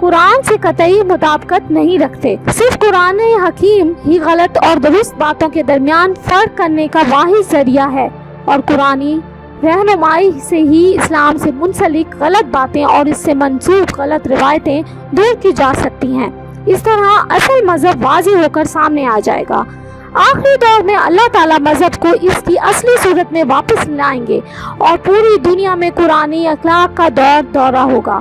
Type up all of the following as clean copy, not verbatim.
قرآن سے قطعی مطابقت نہیں رکھتے۔ صرف قرآن حکیم ہی غلط اور درست باتوں کے درمیان فرق کرنے کا واحد ذریعہ ہے، اور قرآنی رہنمائی سے ہی اسلام سے منسلک غلط باتیں اور اس سے منسوب غلط روایتیں دور کی جا سکتی ہیں۔ اس طرح اصل مذہب واضح ہو کر سامنے آ جائے گا۔ آخری دور میں اللہ تعالیٰ مذہب کو اس کی اصلی صورت میں واپس لائیں گے اور پوری دنیا میں قرآنی اخلاق کا دورہ ہوگا۔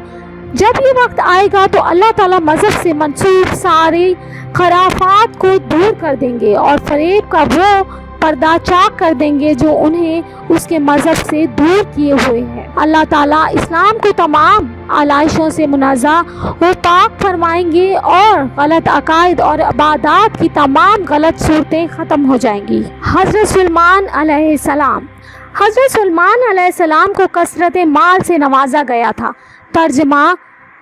جب یہ وقت آئے گا تو اللہ تعالیٰ مذہب سے منسوب سارے خرافات کو دور کر دیں گے اور فریب کا وہ پردہ چاک کر دیں گے جو انہیں اس کے مذہب سے دور کیے ہوئے ہیں۔ اللہ تعالیٰ اسلام کو تمام آلائشوں سے منزہ و پاک فرمائیں گے اور غلط عقائد اور عبادات کی تمام غلط صورتیں ختم ہو جائیں گی۔ حضرت سلیمان علیہ السلام۔ حضرت سلیمان علیہ السلام کو کثرت مال سے نوازا گیا تھا۔ ترجمہ: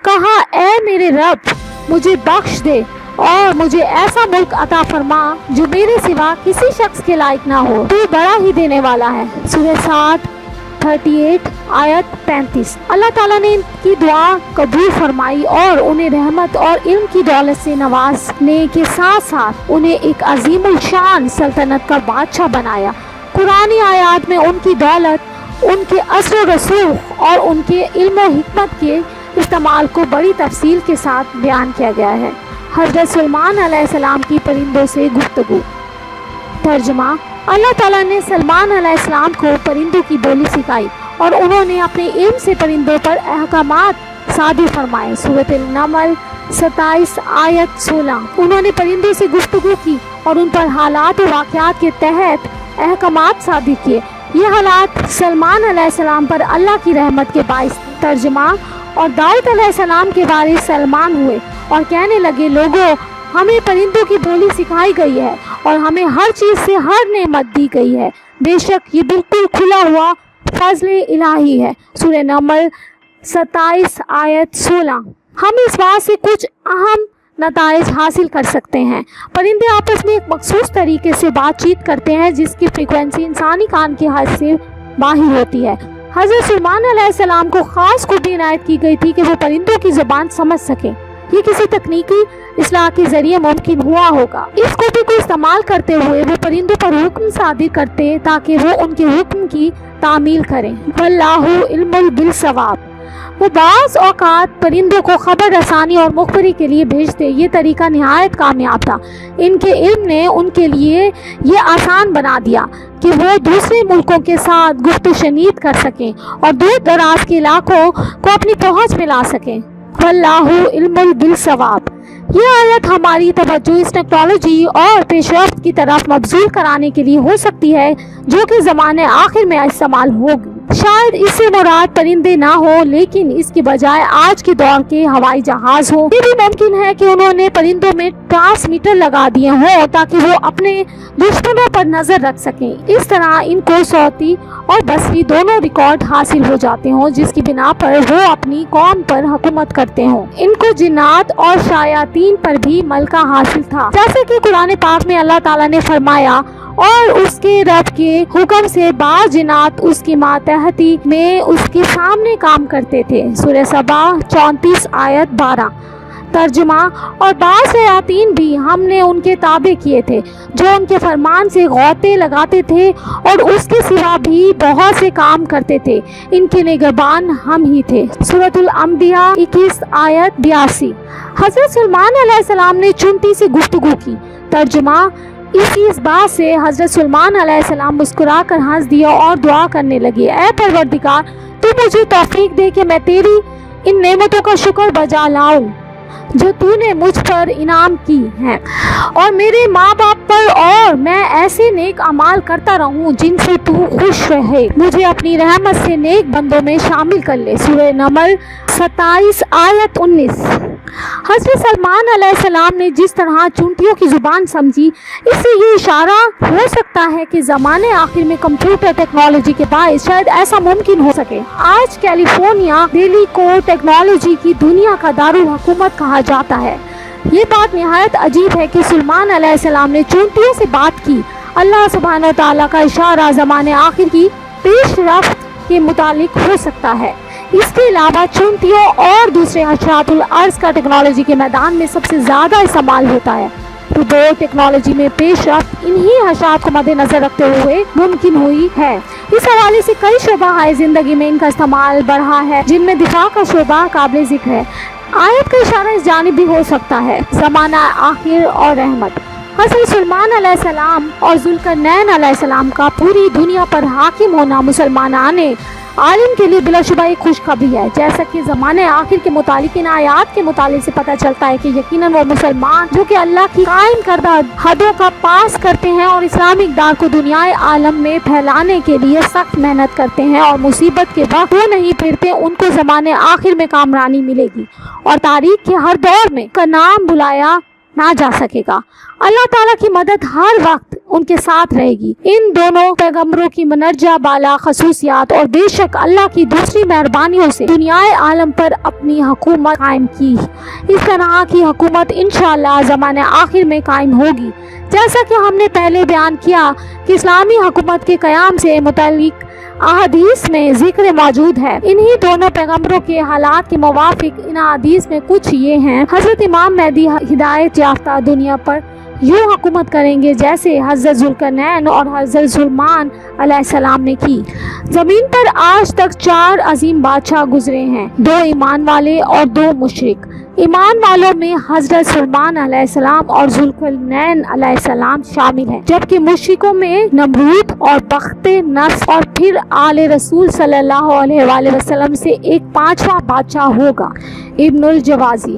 کہا، اے میرے رب، مجھے بخش دے اور مجھے ایسا ملک عطا فرما جو میرے سوا کسی شخص کے لائق نہ ہو، تو بڑا ہی دینے والا ہے۔ سورہ سعد 38 آیت 35۔ اللہ تعالیٰ نے ان کی دعا قبول فرمائی اور انہیں رحمت اور علم کی دولت سے نوازنے کے ساتھ ساتھ انہیں ایک عظیم الشان سلطنت کا بادشاہ بنایا۔ قرآنی آیات میں ان کی دولت، ان کے اثر و رسوخ اور ان کے علم و حکمت کے استعمال کو بڑی تفصیل کے ساتھ بیان کیا گیا ہے۔ حضرت سلیمان علیہ السلام کی پرندوں سے گفتگو۔ ترجمہ: اللہ تعالیٰ نے سلیمان علیہ السلام کو پرندوں کی بولی سکھائی اور انہوں نے اپنے علم سے پرندوں پر احکامات صادر فرمائے۔ سورۃ النمل 27 آیت 16۔ انہوں نے پرندوں سے گفتگو کی اور ان پر حالات و واقعات کے تحت احکامات صادر کیے۔ یہ حالات سلیمان علیہ السلام پر اللہ کی رحمت کے باعث۔ ترجمہ: اور داؤد علیہ السلام کے وارث سلیمان ہوئے اور کہنے لگے، لوگوں، ہمیں پرندوں کی بولی سکھائی گئی ہے اور ہمیں ہر چیز سے ہر نعمت دی گئی ہے۔ بے شک یہ بالکل کھلا ہوا فضل الہی ہے۔ سورہ نمل 27 آیت 16۔ ہم اس بات سے کچھ اہم نتائج حاصل کر سکتے ہیں۔ پرندے آپس میں ایک مخصوص طریقے سے بات چیت کرتے ہیں جس کی فریکوینسی انسانی کان کے حد سے باہر ہوتی ہے۔ حضرت سلیمان علیہ السلام کو خاص خوبی عنایت کی گئی تھی کہ وہ پرندوں کی زبان سمجھ سکیں۔ یہ کسی تکنیکی اصلاح کے ذریعے ممکن ہوا ہوگا۔ اس خوبی کو استعمال کرتے ہوئے وہ پرندوں پر حکم صادر کرتے تاکہ وہ ان کے حکم کی تعمیل کریں۔ واللہ علم بالصواب۔ وہ بعض اوقات پرندوں کو خبر رسانی اور مخبری کے لیے بھیجتے۔ یہ طریقہ نہایت کامیاب تھا۔ ان کے علم نے ان کے لیے یہ آسان بنا دیا کہ وہ دوسرے ملکوں کے ساتھ گفت و شنید کر سکیں اور دور دراز کے علاقوں کو اپنی پہنچ میں لا سکیں۔ واللہ علم بالصواب۔ یہ آیت ہماری توجہ اس ٹیکنالوجی اور پیش رفت کی طرف مبذول کرانے کے لیے ہو سکتی ہے جو کہ زمانے آخر میں استعمال ہوگی۔ شاید اس سے مراد پرندے نہ ہوں لیکن اس کے بجائے آج کے دور کے ہوائی جہاز ہوں۔ یہ بھی ممکن ہے کہ انہوں نے پرندوں میں ٹرانسمیٹر لگا دیے ہوں تاکہ وہ اپنے دشمنوں پر نظر رکھ سکیں۔ اس طرح ان کو صوتی اور بصری دونوں ریکارڈ حاصل ہو جاتے ہوں جس کی بنا پر وہ اپنی قوم پر حکومت کرتے ہوں۔ ان کو جنات اور شیاطین پر بھی ملکہ حاصل تھا، جیسے کہ قرآن پاک میں اللہ تعالیٰ نے فرمایا، اور اس کے رب کے حکم سے بعض جنات اس کی ماتحتی میں اس کے سامنے کام کرتے تھے۔ سورہ سبا 34 آیت 12۔ ترجمہ: اور بعض شیاطین بھی ہم نے ان کے تابع کیے تھے جو ان کے فرمان سے غوطے لگاتے تھے اور اس کے سوا بھی بہت سے کام کرتے تھے۔ ان کے نگہبان ہم ہی تھے۔ سورۃ الانبیاء 21 آیت 82۔ حضرت سلیمان علیہ السلام نے چونٹی سے گفتگو کی۔ ترجمہ: اس بات سے حضرت سلیمان علیہ السلام مسکرا کر ہنس دیا اور دعا کرنے لگے، اے پروردگار، تو مجھے توفیق دے کہ میں تیری ان نعمتوں کا شکر بجا لاؤں جو تو نے مجھ پر انعام کی ہیں اور میرے ماں باپ پر، اور میں ایسے نیک اعمال کرتا رہوں جن سے تو خوش رہے۔ مجھے اپنی رحمت سے نیک بندوں میں شامل کر لے۔ سورہ نمل 27 آیت 19۔ حضرت سلیمان علیہ السلام نے جس طرح چونٹیوں کی زبان سمجھی، اس سے یہ اشارہ ہو سکتا ہے کہ زمانے آخر میں کمپیوٹر ٹیکنالوجی کے باعث شاید ایسا ممکن ہو سکے۔ آج کیلیفورنیا دہلی کو ٹیکنالوجی کی دنیا کا دارالحکومت کہا جاتا ہے۔ یہ بات نہایت عجیب ہے کہ سلیمان علیہ السلام نے چونٹیوں سے بات کی۔ اللہ سبحانہ و تعالیٰ کا اشارہ زمانے آخر کی پیش رفت کے متعلق ہو سکتا ہے۔ اس کے علاوہ چونٹیوں اور دوسرے حشرات الارض کا ٹیکنالوجی کے میدان میں سب سے زیادہ استعمال ہوتا ہے۔ روبوٹ ٹیکنالوجی میں پیش رفت انہی حشرات کو مد نظر رکھتے ہوئے ممکن ہوئی ہے۔ اس حوالے سے کئی شعبہ زندگی میں ان کا استعمال بڑھا ہے، جن میں دفاع کا شعبہ قابل ذکر ہے۔ آیت کا اشارہ اس جانب بھی ہو سکتا ہے۔ زمانہ آخر اور رحمت۔ حضرت سلیمان علیہ السلام اور ذوالقرنین علیہ السلام کا پوری دنیا پر حاکم ہونا مسلمانان عالم کے لیے بلا شبہ ایک خوشخبری ہے، جیسا کہ زمانے آخر کے متعلق ان آیات کے مطالعے سے پتہ چلتا ہے کہ یقیناً وہ مسلمان جو کہ اللہ کی قائم کردہ حدوں کا پاس کرتے ہیں اور اسلامی اقدار کو دنیائے عالم میں پھیلانے کے لیے سخت محنت کرتے ہیں اور مصیبت کے وقت وہ نہیں پھرتے، ان کو زمانے آخر میں کامرانی ملے گی اور تاریخ کے ہر دور میں کا نام بلایا نہ جا سکے گا۔ اللہ تعالیٰ کی مدد ہر وقت ان کے ساتھ رہے گی۔ ان دونوں پیغمبروں کی مندرجہ بالا خصوصیات اور بے شک اللہ کی دوسری مہربانیوں سے دنیائے عالم پر اپنی حکومت قائم کی۔ اس طرح کی حکومت انشاءاللہ زمانے آخر میں قائم ہوگی۔ جیسا کہ ہم نے پہلے بیان کیا کہ اسلامی حکومت کے قیام سے متعلق احادیث میں ذکر موجود ہے۔ انہی دونوں پیغمبروں کے حالات کے موافق ان احادیث میں کچھ یہ ہیں۔ حضرت امام مہدی ہدایت یافتہ دنیا پر یوں حکومت کریں گے جیسے حضرت ذوالقرنین اور حضرت سلیمان علیہ السلام نے کی۔ زمین پر آج تک 4 عظیم بادشاہ گزرے ہیں، 2 ایمان والے اور 2 مشرک۔ ایمان والوں میں حضرت سلیمان علیہ السلام اور ذوالقرنین علیہ السلام شامل ہیں، جبکہ مشرکوں میں نمرود اور بخت نصر اور پھر آل رسول صلی اللہ علیہ وآلہ وسلم سے ایک 5واں بادشاہ ہوگا۔ ابن الجوازی۔